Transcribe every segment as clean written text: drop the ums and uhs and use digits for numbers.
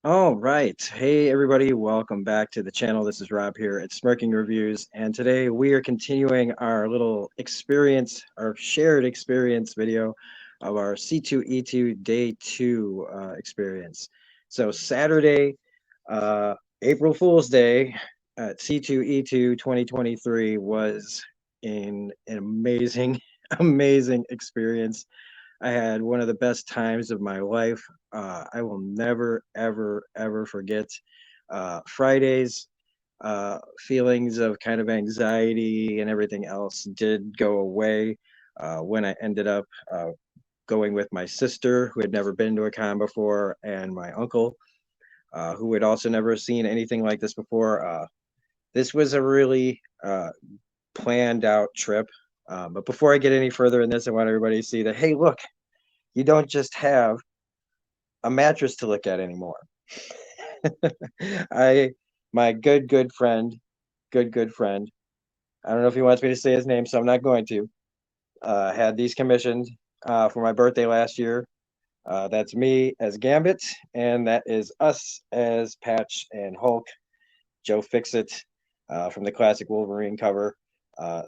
All right. Hey, everybody. Welcome back to the channel. This is Rob here at Smirking Reviews. And today we are continuing our little experience, our shared experience video of our C2E2 Day 2 experience. So, Saturday, April Fool's Day at C2E2 2023 was an amazing, amazing experience. I had one of the best times of my life. I will never, ever, ever forget Fridays. Feelings of kind of anxiety and everything else did go away when I ended up going with my sister, who had never been to a con before, and my uncle, who had also never seen anything like this before. This was a really planned out trip. But before I get any further in this, I want everybody to see that, hey, look, you don't just have a mattress to look at anymore. I, my good friend, good friend. I don't know if he wants me to say his name, so I'm not going to. Had these commissioned for my birthday last year. That's me as Gambit, and that is us as Patch and Hulk, Joe Fixit from the classic Wolverine cover.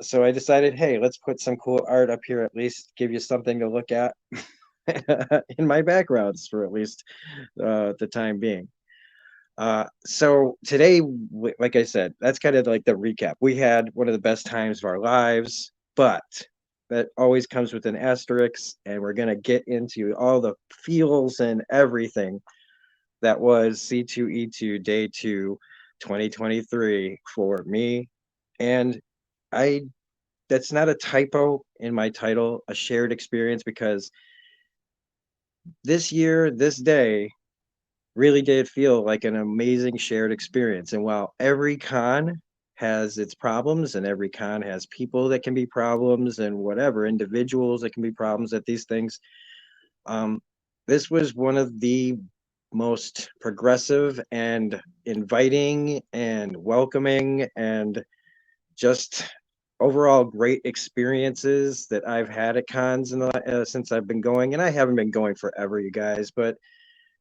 So I decided, hey, let's put some cool art up here, at least give you something to look at in my backgrounds for at least the time being. So today, like I said, that's kind of like the recap. We had one of the best times of our lives, but that always comes with an asterisk, and we're going to get into all the feels and everything that was C2E2 Day 2 2023 for me. And I, that's not a typo in my title, a shared experience, because this year, this day, really did feel like an amazing shared experience. And while every con has its problems and every con has people that can be problems and whatever, individuals that can be problems at these things, um, this was one of the most progressive and inviting and welcoming and just overall great experiences that I've had at cons since I've been going. And I haven't been going forever, you guys, but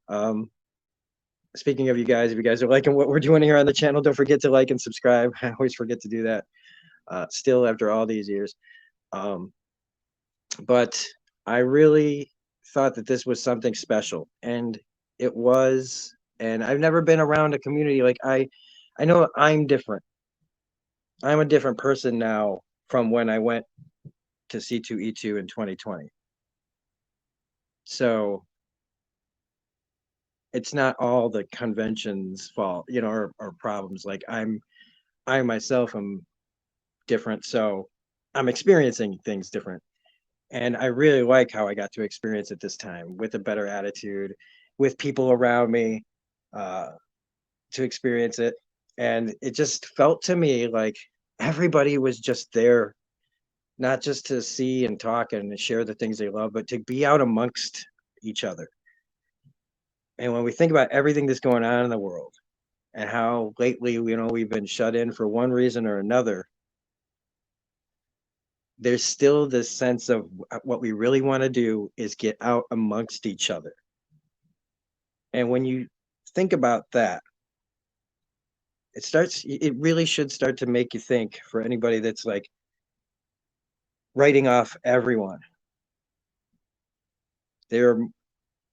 um, speaking of you guys, if you guys are liking what we're doing here on the channel, don't forget to like and subscribe. I always forget to do that. Still after all these years. Um, but I really thought that this was something special, and it was. And I've never been around a community like I know I'm different. I'm a different person now from when I went to C2E2 in 2020. So it's not all the convention's fault, or problems. Like I myself am different. So I'm experiencing things different. And I really like how I got to experience it this time with a better attitude, with people around me uh, to experience it. And it just felt to me like everybody was just there, not just to see and talk and share the things they love, but to be out amongst each other. And when we think about everything that's going on in the world and how lately, we've been shut in for one reason or another, there's still this sense of what we really want to do is get out amongst each other. And when you think about that, it really should start to make you think for anybody that's like writing off everyone. There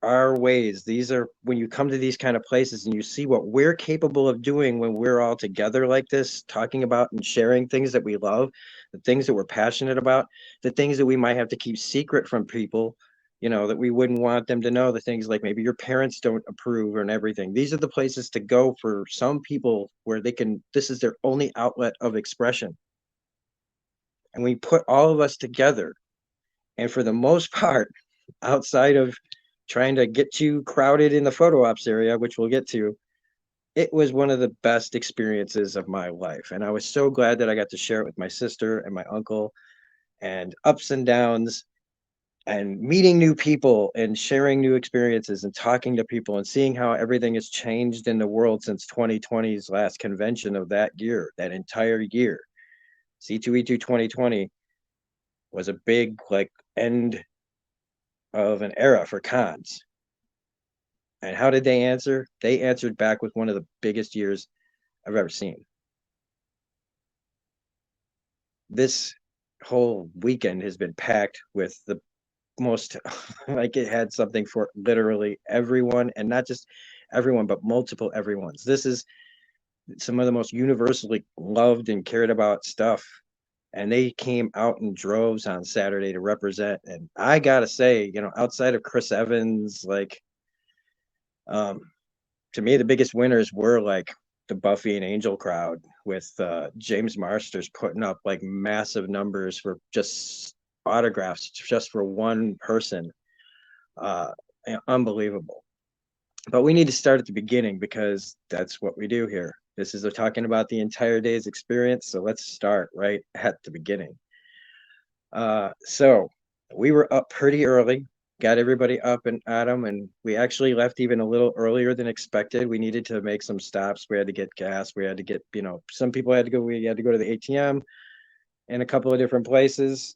are ways. These are when you come to these kind of places and you see what we're capable of doing when we're all together like this, talking about and sharing things that we love, the things that we're passionate about, the things that we might have to keep secret from people, that we wouldn't want them to know, the things like maybe your parents don't approve and everything. These are the places to go for some people where this is their only outlet of expression. And we put all of us together. And for the most part, outside of trying to get too crowded in the photo ops area, which we'll get to, it was one of the best experiences of my life. And I was so glad that I got to share it with my sister and my uncle, and ups and downs, and meeting new people and sharing new experiences and talking to people and seeing how everything has changed in the world since 2020's last convention of that year, that entire year. C2E2 2020 was a big like end of an era for cons. And how did they answer? They answered back with one of the biggest years I've ever seen. This whole weekend has been packed with the most, like it had something for literally everyone, and not just everyone, but multiple everyone's. This is some of the most universally loved and cared about stuff. And they came out in droves on Saturday to represent. And I gotta say, outside of Chris Evans, like, um, to me, the biggest winners were like the Buffy and Angel crowd, with James Marsters putting up like massive numbers for just autographs just for one person. Uh, Unbelievable. But we need to start at the beginning because that's what we do here. This is talking about the entire day's experience. So let's start right at the beginning. So we were up pretty early, got everybody up and at 'em, and we actually left even a little earlier than expected. We needed to make some stops. We had to get gas. We had to get, some people had to go. We had to go to the ATM in a couple of different places,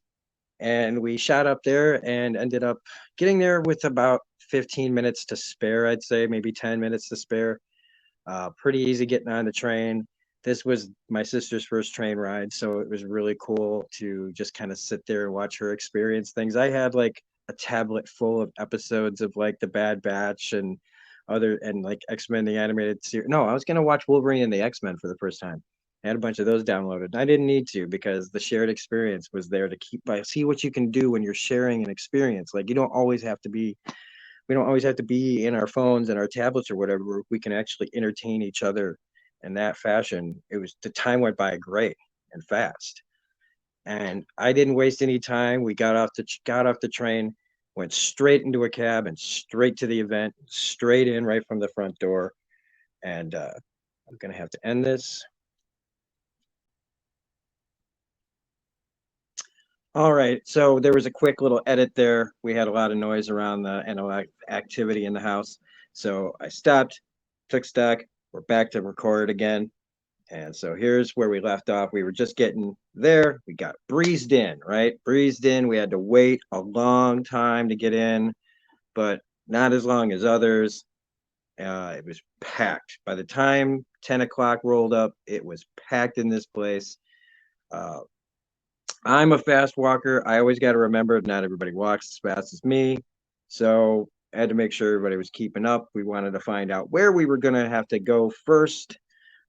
and we shot up there and ended up getting there with about 15 minutes to spare. I'd say maybe 10 minutes to spare. Pretty easy getting on the train. This was my sister's first train ride, so it was really cool to just kind of sit there and watch her experience things. I had like a tablet full of episodes of like The Bad Batch and other, and like X-Men the animated series. No, I was gonna watch Wolverine and the X-Men for the first time. I had a bunch of those downloaded. And I didn't need to because the shared experience was there to keep by see what you can do when you're sharing an experience. Like you don't always have to be we don't always have to be in our phones and our tablets or whatever. We can actually entertain each other in that fashion. The time went by great and fast, and I didn't waste any time. We got off the train, went straight into a cab and straight to the event, straight in right from the front door. And I'm gonna have to end this. All right, so there was a quick little edit there. We had a lot of noise around and a lot of activity in the house. So I stopped, took stock. We're back to record again. And so here's where we left off. We were just getting there. We got breezed in, right? Breezed in. We had to wait a long time to get in, but not as long as others. It was packed. By the time 10 o'clock rolled up, it was packed in this place. Uh, I'm a fast walker. I always got to remember not everybody walks as fast as me. So I had to make sure everybody was keeping up. We wanted to find out where we were going to have to go first.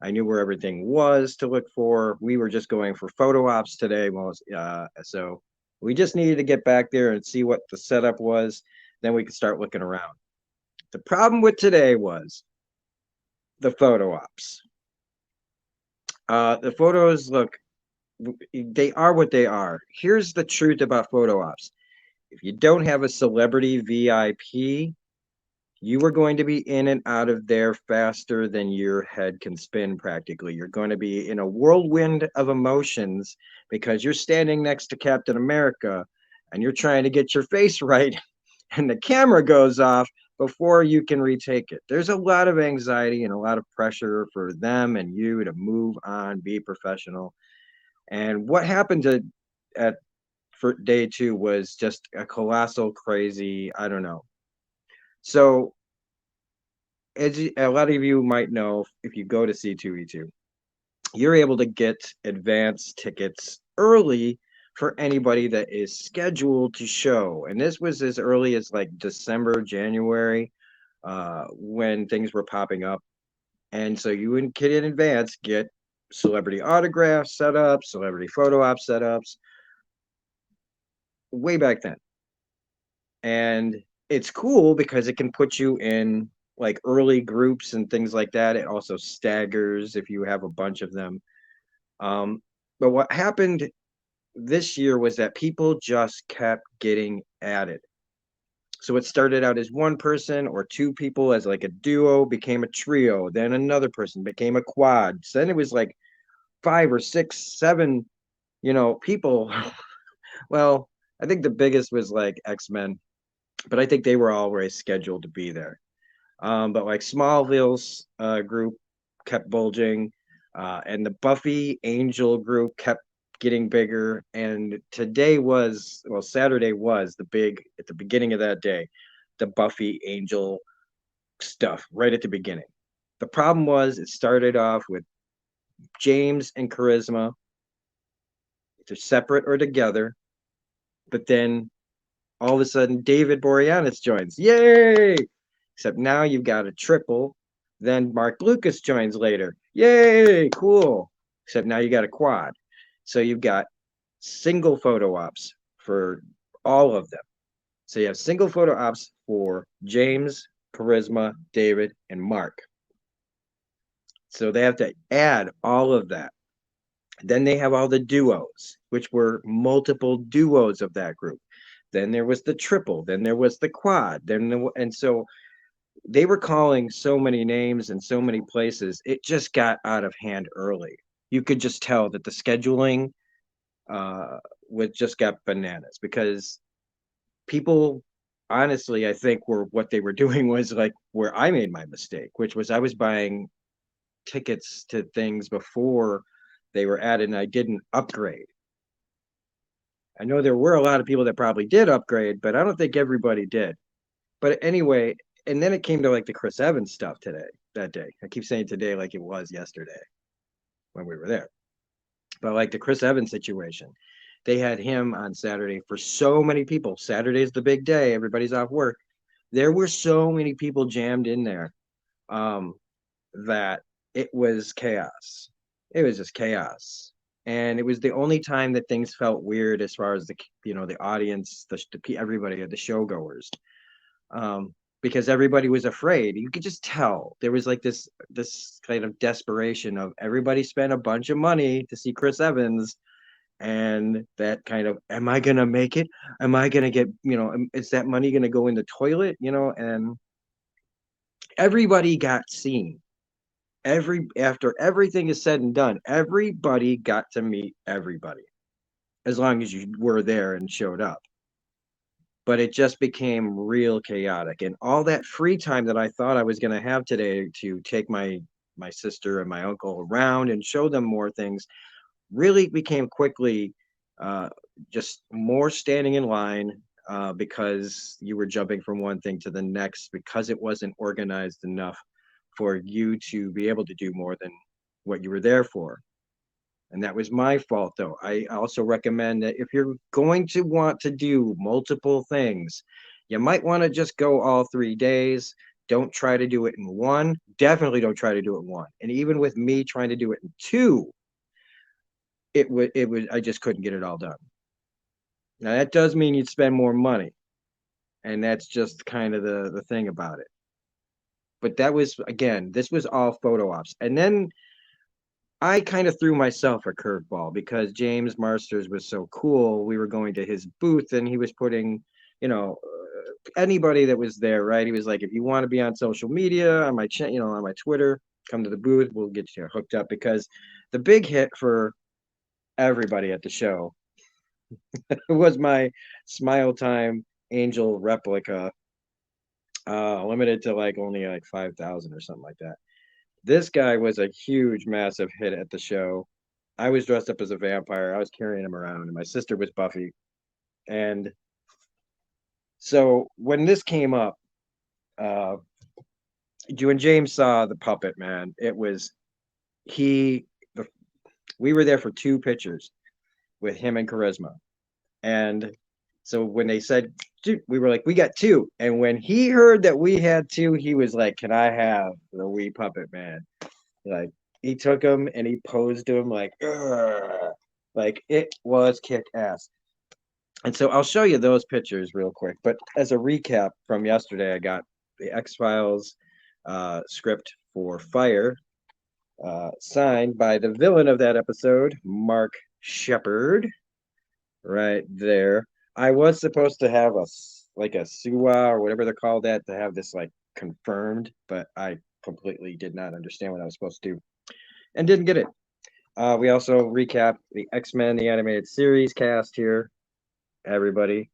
I knew where everything was to look for. We were just going for photo ops today. So we just needed to get back there and see what the setup was. Then we could start looking around. The problem with today was the photo ops. The photos look, they are what they are. Here's the truth about photo ops. If you don't have a celebrity VIP, you are going to be in and out of there faster than your head can spin practically. You're going to be in a whirlwind of emotions because you're standing next to Captain America and you're trying to get your face right and the camera goes off before you can retake it. There's a lot of anxiety and a lot of pressure for them and you to move on, be professional. And what happened at for day two was just a colossal, crazy, I don't know. So as a lot of you might know, if you go to C2E2, you're able to get advance tickets early for anybody that is scheduled to show. And this was as early as like December, January, when things were popping up. And so you would get in advance, get celebrity autographs set up, celebrity photo op setups way back then. And it's cool because it can put you in like early groups and things like that. It also staggers if you have a bunch of them. But what happened this year was that people just kept getting added. So it started out as one person or two people as like a duo, became a trio, then another person became a quad. So then it was like 5 or 6, 7, people. Well, I think the biggest was like X-Men, but I think they were always scheduled to be there. But like Smallville's group kept bulging, and the Buffy Angel group kept getting bigger. And Saturday was the big at the beginning of that day, the Buffy Angel stuff right at the beginning. The problem was it started off with James and Charisma. They're separate or together, but then all of a sudden David Boreanaz joins. Yay! Except now you've got a triple. Then Mark Lucas joins later. Yay! Cool. Except now you got a quad. So you've got single photo ops for all of them. So you have single photo ops for James, Charisma, David, and Mark. So they have to add all of that. Then they have all the duos, which were multiple duos of that group. Then there was the triple. Then there was the quad. And so they were calling so many names in so many places. It just got out of hand early. You could just tell that the scheduling was just got bananas because people honestly I think were what they were doing was like where I made my mistake, which was I was buying tickets to things before they were added and I didn't upgrade. I know there were a lot of people that probably did upgrade, but I don't think everybody did. But anyway, and then it came to like the Chris Evans stuff today, that day. I keep saying today like it was yesterday when we were there. But like the Chris Evans situation, they had him on Saturday for so many people. Saturday's the big day, everybody's off work. There were so many people jammed in there um, that it was chaos. It was just chaos. And it was the only time that things felt weird as far as the audience, everybody, the showgoers, because everybody was afraid. You could just tell there was like this kind of desperation of everybody spent a bunch of money to see Chris Evans, and that kind of, am I gonna make it? Am I gonna get, is that money gonna go in the toilet? And everybody got seen. After everything is said and done, everybody got to meet everybody as long as you were there and showed up. But it just became real chaotic, and all that free time that I thought I was going to have today to take my sister and my uncle around and show them more things really became quickly uh, just more standing in line because you were jumping from one thing to the next because it wasn't organized enough for you to be able to do more than what you were there for. And that was my fault, though. I also recommend that if you're going to want to do multiple things, you might want to just go all 3 days. Don't try to do it in one. Definitely don't try to do it in one. And even with me trying to do it in two, I just couldn't get it all done. Now that does mean you'd spend more money, and that's just kind of the thing about it. But that was, again, this was all photo ops. And then I kind of threw myself a curveball because James Marsters was so cool. We were going to his booth and he was putting, anybody that was there, right? He was like, if you want to be on social media, on my on my Twitter, come to the booth. We'll get you hooked up because the big hit for everybody at the show was my Smile Time Angel replica, limited to like only like 5,000 or something like that. This guy was a huge, massive hit at the show. I was dressed up as a vampire. I was carrying him around, and my sister was Buffy. And so when this came up, uh, when James saw the puppet, man, it was he. The, we were there for two pictures with him and Charisma, and so when they said, we were like, we got two. And when he heard that we had two, he was like, can I have the wee puppet man? Like he took him and he posed to him like, "Ugh." Like it was kick ass. And so I'll show you those pictures real quick. But as a recap from yesterday, I got the X Files script for Fire, signed by the villain of that episode, Mark Shepard, right there. I was supposed to have a SUA or whatever they're called that to have this like confirmed, but I completely did not understand what I was supposed to do and didn't get it. We also recap the X-Men, the animated series cast here, everybody.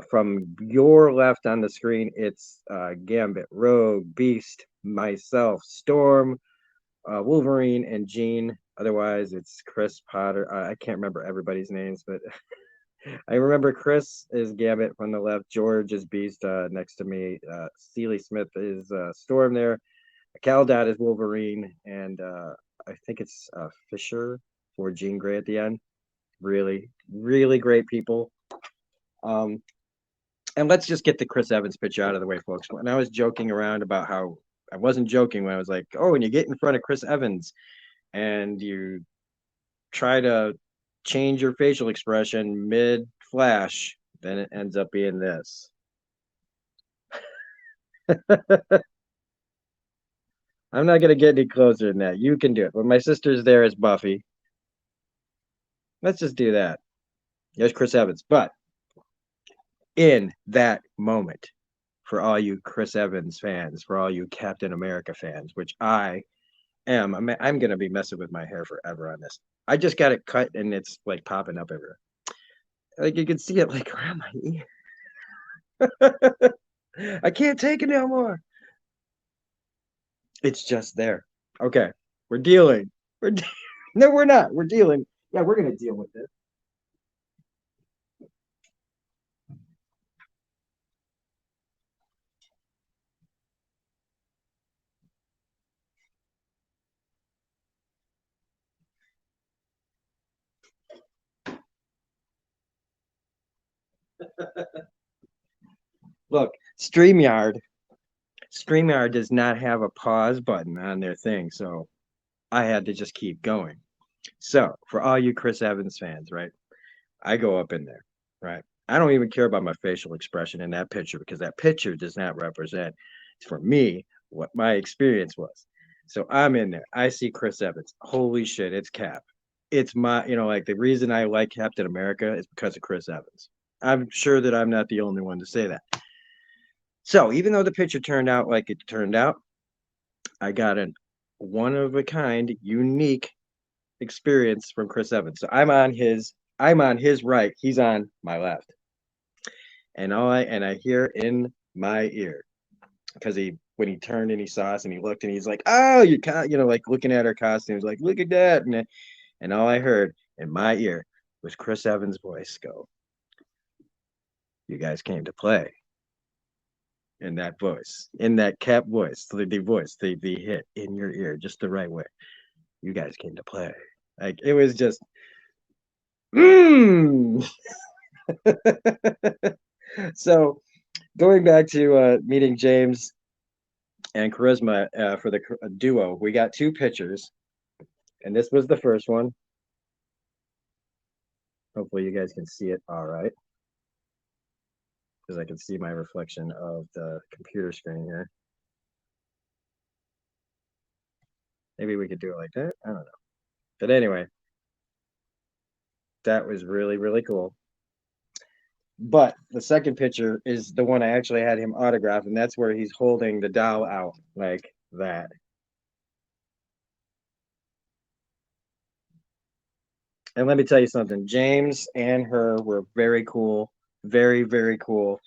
From your left on the screen, it's Gambit, Rogue, Beast, myself, Storm, Wolverine, and Jean. Otherwise, it's Chris Potter. I can't remember everybody's names, but I remember Chris is Gambit from the left. George is Beast next to me. Sealy Smith is Storm there. Cal Dot is Wolverine, and I think it's Fisher for Jean Grey at the end. Really, really great people. Um, and let's just get the Chris Evans picture out of the way, folks. When I was joking around about how I wasn't joking when I was like, oh, when you get in front of Chris Evans and you try to change your facial expression mid flash, then it ends up being this. I'm not going to get any closer than that. You can do it. When my sister's there as Buffy, let's just do that. There's Chris Evans. But in that moment, for all you Chris Evans fans, for all you Captain America fans, which I am, I'm going to be messing with my hair forever on this. I just got it cut and it's like popping up everywhere. Like you can see it like around my ear. I can't take it no more. It's just there. Okay, we're dealing. No, we're not. We're dealing. Yeah, we're gonna deal with this. Look, StreamYard does not have a pause button on their thing, so I had to just keep going. So, for all you Chris Evans fans, right? I go up in there, right? I don't even care about my facial expression in that picture because that picture does not represent, for me, what my experience was. So I'm in there. I see Chris Evans. Holy shit, it's Cap. It's like the reason I like Captain America is because of Chris Evans. I'm sure that I'm not the only one to say that. So even though the picture turned out like it turned out, I got a one of a kind, unique experience from Chris Evans. So I'm on his right, he's on my left. And I hear in my ear because he when he turned and he saw us and he looked and he's like, "Oh, like looking at our costumes, like look at that." And all I heard in my ear was Chris Evans' voice go, "You guys came to play." In that voice, in that Cap voice, the voice, the hit in your ear, just the right way. You guys came to play. Like it was just, mm. So going back to meeting James and Charisma for the duo, we got two pictures, and this was the first one. Hopefully, you guys can see it all right because I can see my reflection of the computer screen here. Maybe we could do it like that. I don't know. But anyway, that was really, really cool. But the second picture is the one I actually had him autograph, and that's where he's holding the doll out like that. And let me tell you something, James and her were very cool, very, very cool.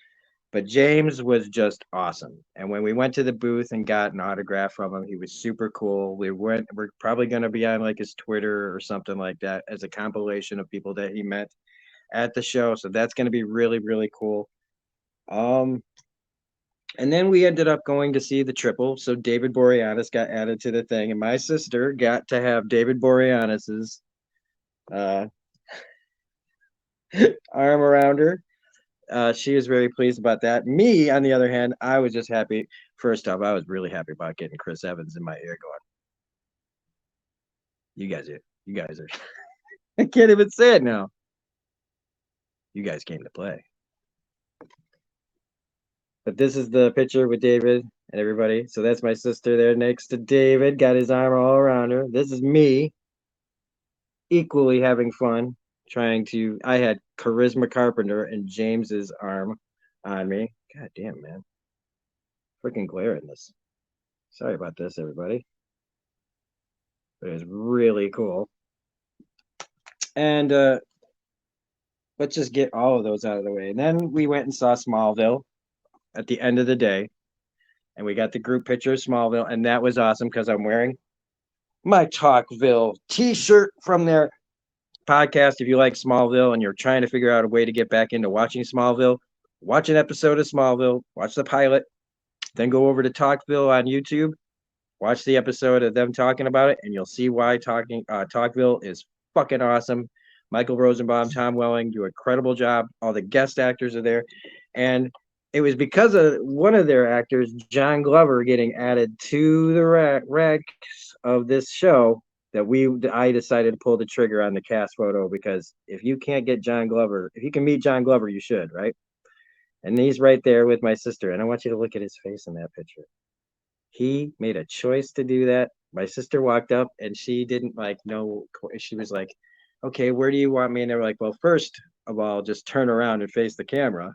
But James was just awesome. And when we went to the booth and got an autograph from him, he was super cool. We're probably going to be on like his Twitter or something like that as a compilation of people that he met at the show. So that's going to be really, really cool. Um, and then we ended up going to see the triple. So David Boreanaz got added to the thing, and my sister got to have David Boreanaz's uh, arm around her. She was very pleased about that. Me, on the other hand, I was just happy. First off, I was really happy about getting Chris Evans in my ear going, you guys are, I can't even say it now. You guys came to play. But this is the picture with David and everybody. So that's my sister there next to David, got his arm all around her. This is me, equally having fun, I had Charisma Carpenter and James's arm on me. God damn, man. Freaking glare in this. Sorry about this, everybody. But it was really cool. And let's just get all of those out of the way. And then we went and saw Smallville at the end of the day. And we got the group picture of Smallville. And that was awesome because I'm wearing my Talkville t shirt from there. podcast, if you like Smallville and you're trying to figure out a way to get back into watching Smallville, watch an episode of Smallville, watch the pilot, then go over to Talkville on YouTube, watch the episode of them talking about it, and you'll see why Talkville is fucking awesome. Michael Rosenbaum, Tom Welling do a incredible job. All the guest actors are there, and it was because of one of their actors, John Glover, getting added to the ranks of this show I decided to pull the trigger on the cast photo, because if you can't get John Glover, if you can meet John Glover, you should, right? And he's right there with my sister, and I want you to look at his face in that picture. He made a choice to do that. My sister walked up and she didn't like know. She was like, "Okay, where do you want me?" And they were like, "Well, first of all, just turn around and face the camera."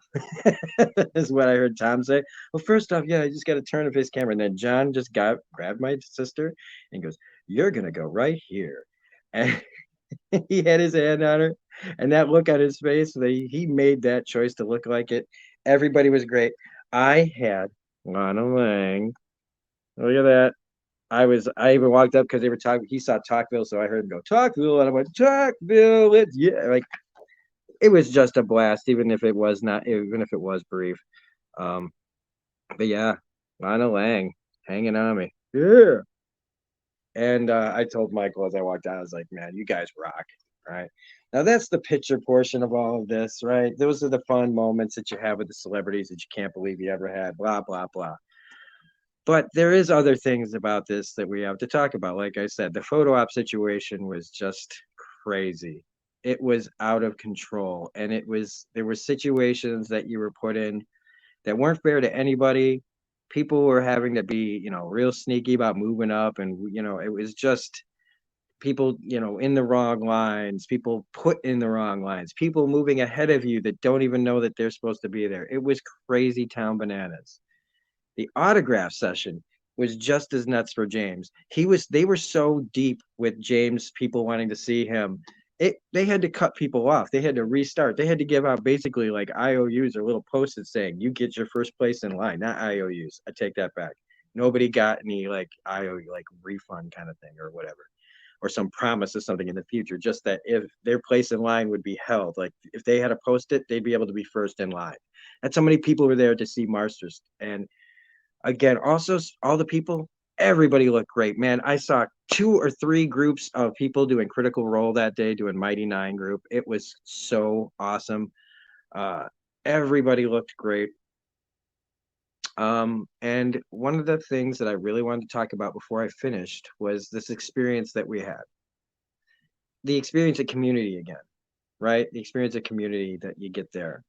Is what I heard Tom say. Well, first off, yeah, I just got to turn and face the camera. And then John just grabbed my sister and goes, "You're gonna go right here." And he had his hand on her, and that look on his face, he made that choice to look like it. Everybody was great. I had Lana Lang. Look at that. I even walked up because they were talking. He saw Talkville, so I heard him go Talkville, and I went Talkville. It's yeah, like it was just a blast, even if it was not, even if it was brief. Um, but yeah, Lana Lang hanging on me. Yeah. And I told Michael as I walked out, I was like, man, you guys rock. Right. Now that's the picture portion of all of this, right? Those are the fun moments that you have with the celebrities that you can't believe you ever had, blah, blah, blah. But there is other things about this that we have to talk about. Like I said, the photo op situation was just crazy. It was out of control. And there were situations that you were put in that weren't fair to anybody. People were having to be, real sneaky about moving up. And, it was just people, in the wrong lines, people put in the wrong lines, people moving ahead of you that don't even know that they're supposed to be there. It was crazy town bananas. The autograph session was just as nuts for James. They were so deep with James, people wanting to see him. They had to cut people off. They had to restart. They had to give out basically like IOUs or little post-its saying, "You get your first place in line," not IOUs. I take that back. Nobody got any like IOU, like refund kind of thing or whatever, or some promise of something in the future. Just that if their place in line would be held, like if they had a post-it, they'd be able to be first in line. That's how many people were there to see Marsters. And again, also all the people, everybody looked great, man. I saw 2 or 3 groups of people doing Critical Role that day, doing Mighty Nine group. It was so awesome. uh Everybody looked great. And one of the things that I really wanted to talk about before I finished was this experience that we had, the experience of community again, right? The experience of community that you get there,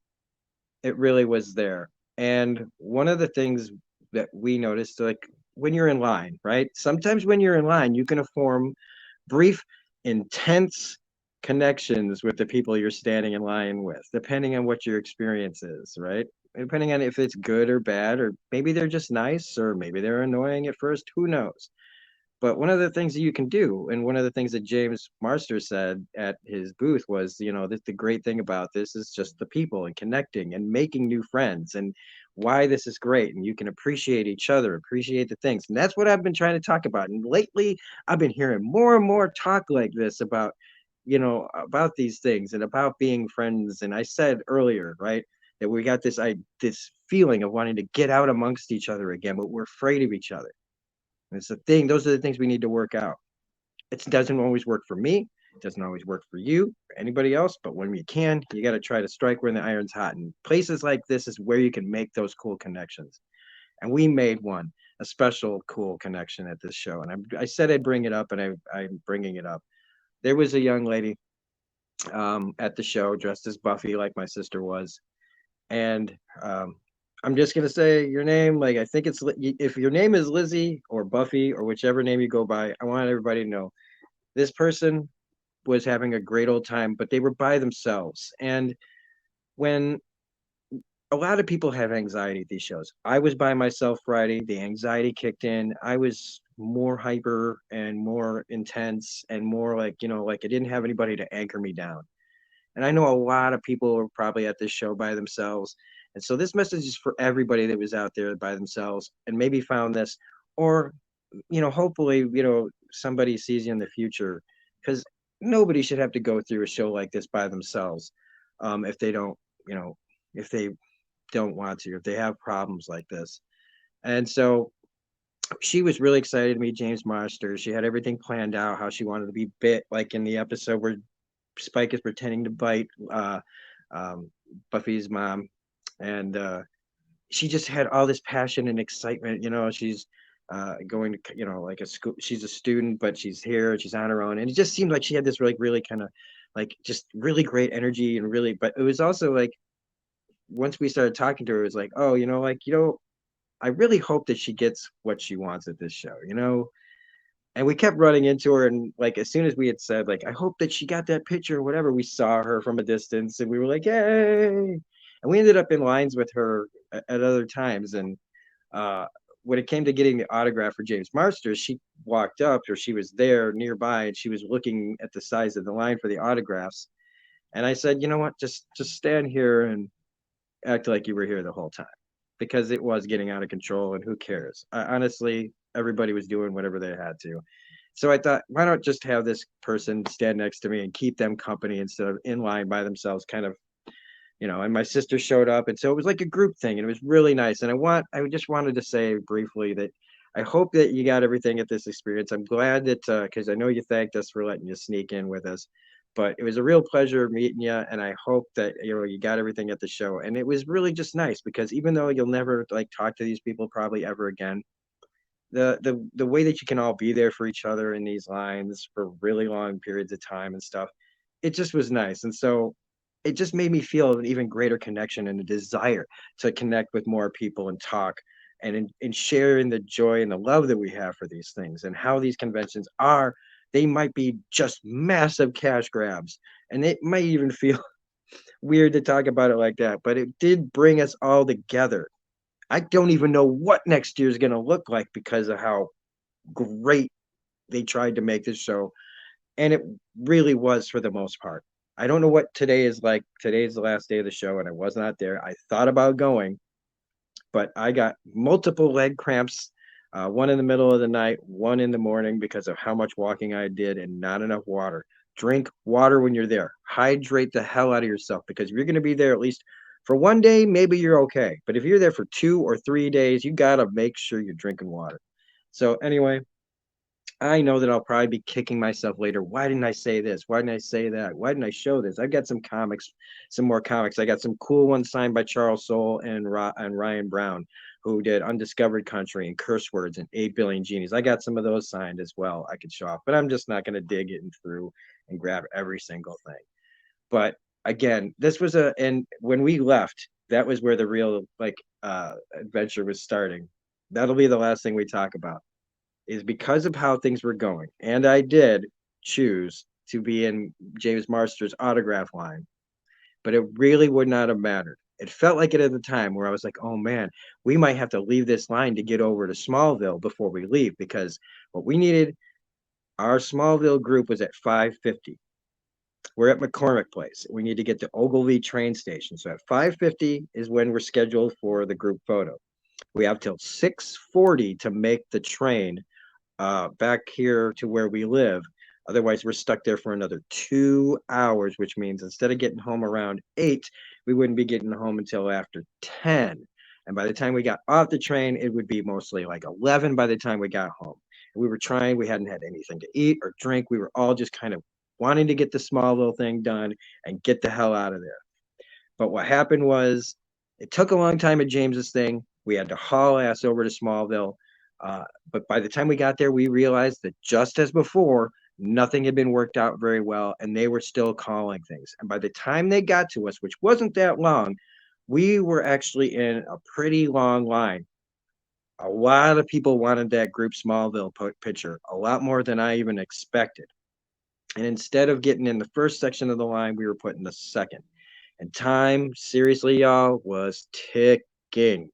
it really was there. And one of the things that we noticed, like when you're in line, right? Sometimes when you're in line, you can form brief, intense connections with the people you're standing in line with, depending on what your experience is, right? Depending on if it's good or bad, or maybe they're just nice, or maybe they're annoying at first, who knows? But one of the things that you can do, and one of the things that James Marster said at his booth was, that the great thing about this is just the people and connecting and making new friends, and why this is great. And you can appreciate each other, appreciate the things. And that's what I've been trying to talk about. And lately, I've been hearing more and more talk like this about, about these things and about being friends. And I said earlier, right, that we got this feeling of wanting to get out amongst each other again, but we're afraid of each other. It's the thing. Those are the things we need to work out. It doesn't always work for me. It doesn't always work for you or anybody else. But when you can, you got to try to strike when the iron's hot. And places like this is where you can make those cool connections. And we made one, a special cool connection at this show. And I said I'd bring it up, and I'm bringing it up. There was a young lady at the show dressed as Buffy, like my sister was. And I'm just gonna say your name. Like I think it's if your name is Lizzie or Buffy or whichever name you go by, I want everybody to know this person was having a great old time, but they were by themselves. And when a lot of people have anxiety at these shows, I was by myself Friday. The anxiety kicked in. I was more hyper and more intense and more like like I didn't have anybody to anchor me down. And I know a lot of people were probably at this show by themselves. And so this message is for everybody that was out there by themselves and maybe found this, or, hopefully, somebody sees you in the future. Because nobody should have to go through a show like this by themselves, if they don't, you know, if they don't want to, if they have problems like this. And so she was really excited to meet James Marsters. She had everything planned out, how she wanted to be bit, like in the episode where Spike is pretending to bite um, Buffy's mom, and she just had all this passion and excitement. You know, she's going to, you know, like a school. She's a student, but she's here. She's on her own, and it just seemed like she had this really kind of like just really great energy and really. But it was also like once we started talking to her, it was like, oh, you know, like I really hope that she gets what she wants at this show. You know, and we kept running into her, and like as soon as we had said like I hope that she got that picture or whatever, we saw her from a distance and we were like yay, and we ended up in lines with her at other times. And uh when it came to getting the autograph for James Marsters, she walked up, or she was there nearby, and she was looking at the size of the line for the autographs. And I said, you know what, just stand here and act like you were here the whole time, because it was getting out of control, and who cares? Honestly, everybody was doing whatever they had to. So I thought, why not just have this person stand next to me and keep them company instead of in line by themselves, kind of, you know. And my sister showed up, and so it was like a group thing, and it was really nice. And I just wanted to say briefly that I hope that you got everything at this experience. I'm glad that because I know you thanked us for letting you sneak in with us, but it was a real pleasure meeting you, and I hope that you got everything at the show. And it was really just nice because even though you'll never like talk to these people probably ever again, the way that you can all be there for each other in these lines for really long periods of time and stuff, it just was nice. And so it just made me feel an even greater connection and a desire to connect with more people and talk and share in the joy and the love that we have for these things, and how these conventions are. They might be just massive cash grabs, and it might even feel weird to talk about it like that, but it did bring us all together. I don't even know what next year is going to look like because of how great they tried to make this show. And it really was for the most part. I don't know what today is like. Today's the last day of the show, and I was not there. I thought about going, but I got multiple leg cramps, one in the middle of the night, one in the morning, because of how much walking I did and not enough water. Drink water when you're there. Hydrate the hell out of yourself, because if you're going to be there at least for one day, maybe you're okay. But if you're there for 2 or 3 days, you got to make sure you're drinking water. So, anyway, I know that I'll probably be kicking myself later. Why didn't I say this? Why didn't I say that? Why didn't I show this? I've got some comics, some more comics. I got some cool ones signed by Charles Soule and Ryan Brown, who did Undiscovered Country and Curse Words and 8 Billion Genies. I got some of those signed as well. I could show off, but I'm just not going to dig in through and grab every single thing. But again, this was and when we left, that was where the real like adventure was starting. That'll be the last thing we talk about, is because of how things were going. And I did choose to be in James Marsters' autograph line, but it really would not have mattered. It felt like it at the time, where I was like, oh man, we might have to leave this line to get over to Smallville before we leave, because what we needed, our Smallville group was at 5:50. We're at McCormick Place. We need to get to Ogilvy train station. So at 5:50 is when we're scheduled for the group photo. We have till 6:40 to make the train back here to where we live. Otherwise, we're stuck there for another 2 hours, which means instead of getting home around 8, we wouldn't be getting home until after 10. And by the time we got off the train, it would be mostly like 11 by the time we got home. And we were trying, we hadn't had anything to eat or drink. We were all just kind of wanting to get the small little thing done and get the hell out of there. But what happened was it took a long time at James's thing. We had to haul ass over to Smallville. But by the time we got there, we realized that just as before, nothing had been worked out very well, and they were still calling things. And by the time they got to us, which wasn't that long, we were actually in a pretty long line. A lot of people wanted that group Smallville picture, a lot more than I even expected. And instead of getting in the first section of the line, we were put in the second. And time, seriously, y'all, was ticking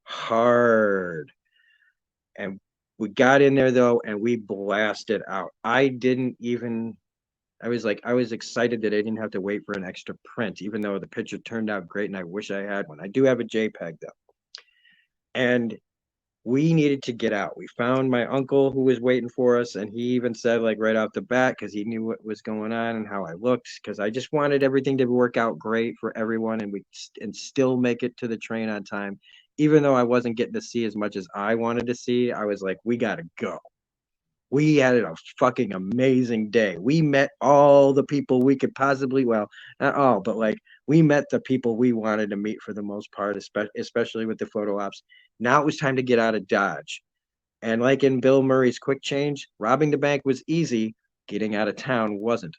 hard. And we got in there though, and we blasted out. I was excited that I didn't have to wait for an extra print, even though the picture turned out great and I wish I had one. I do have a JPEG though. And we needed to get out. We found my uncle who was waiting for us, and he even said, like, right off the bat, because he knew what was going on and how I looked, because I just wanted everything to work out great for everyone, and and still make it to the train on time. Even though I wasn't getting to see as much as I wanted to see, I was like, we gotta go. We had a fucking amazing day. We met all the people we could possibly, well, not all, but like we met the people we wanted to meet for the most part, especially with the photo ops. Now it was time to get out of Dodge. And like in Bill Murray's Quick Change, robbing the bank was easy, getting out of town wasn't.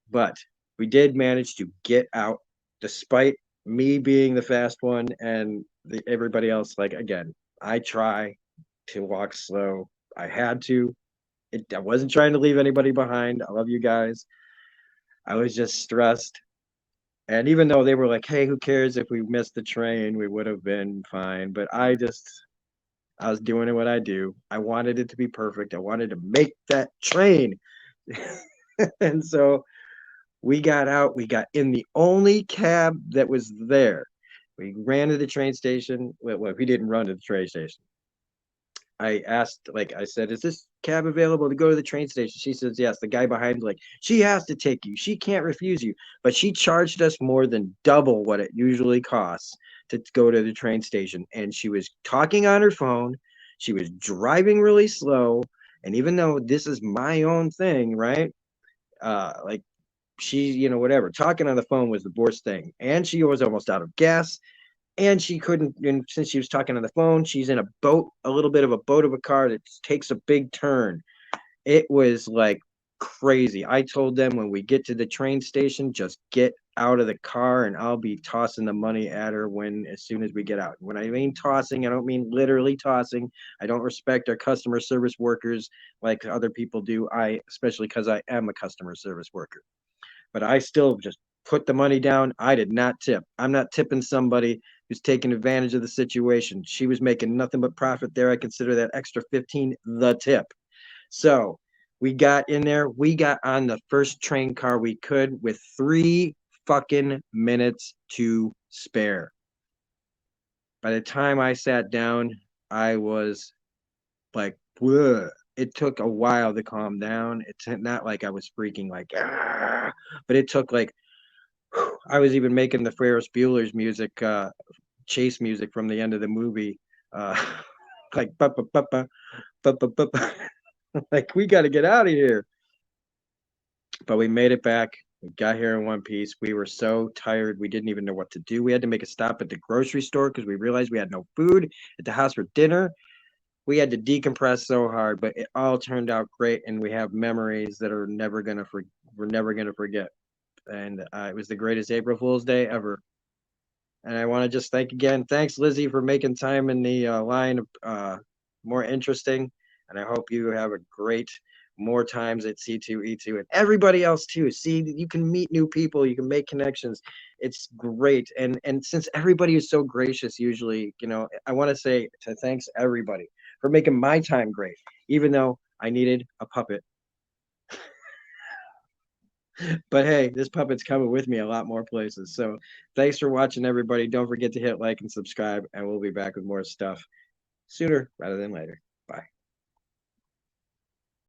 But we did manage to get out despite me being the fast one and everybody else. Like, again, I try to walk slow. I had to. I wasn't trying to leave anybody behind. I love you guys. I was just stressed. And even though they were like, hey, who cares if we missed the train? We would have been fine. But I was doing it what I do. I wanted it to be perfect. I wanted to make that train. And so we got out. We got in the only cab that was there. We ran to the train station. Well, we didn't run to the train station. I asked, like, I said, is this cab available to go to the train station? She says, yes. The guy behind, like, she has to take you. She can't refuse you. But she charged us more than double what it usually costs to go to the train station. And she was talking on her phone. She was driving really slow. And even though this is my own thing, right? Like, she, whatever, talking on the phone was the worst thing. And she was almost out of gas, and she couldn't, and since she was talking on the phone, she's in a boat, a little bit of a boat of a car that takes a big turn. It was like crazy. I told them, when we get to the train station, just get out of the car and I'll be tossing the money at her as soon as we get out. When I mean tossing, I don't mean literally tossing. I don't respect our customer service workers like other people do. Especially because I am a customer service worker, but I still just put the money down. I did not tip. I'm not tipping somebody who's taking advantage of the situation. She was making nothing but profit there. I consider that extra 15 the tip. So we got in there. We got on the first train car we could with 3 fucking minutes to spare. By the time I sat down, I was like, whoa. It took a while to calm down. It's not like I was freaking like, ah, but it took like, I was even making the Ferris Bueller's music, chase music from the end of the movie, uh, like, like, we got to get out of here. But we made it back. We got here in one piece. We were so tired. We didn't even know what to do. We had to make a stop at the grocery store because we realized we had no food at the house for dinner. We had to decompress so hard, but it all turned out great. And we have memories that we're never going to forget. And it was the greatest April Fool's Day ever. And I want to just thanks Lizzie for making time in the line more interesting. And I hope you have a great more times at C2E2 and everybody else too. See, you can meet new people, you can make connections. It's great. And since everybody is so gracious, usually, I want to say to thanks everybody for making my time great, even though I needed a puppet. But hey, this puppet's coming with me a lot more places. So thanks for watching, everybody. Don't forget to hit like and subscribe, and we'll be back with more stuff sooner rather than later.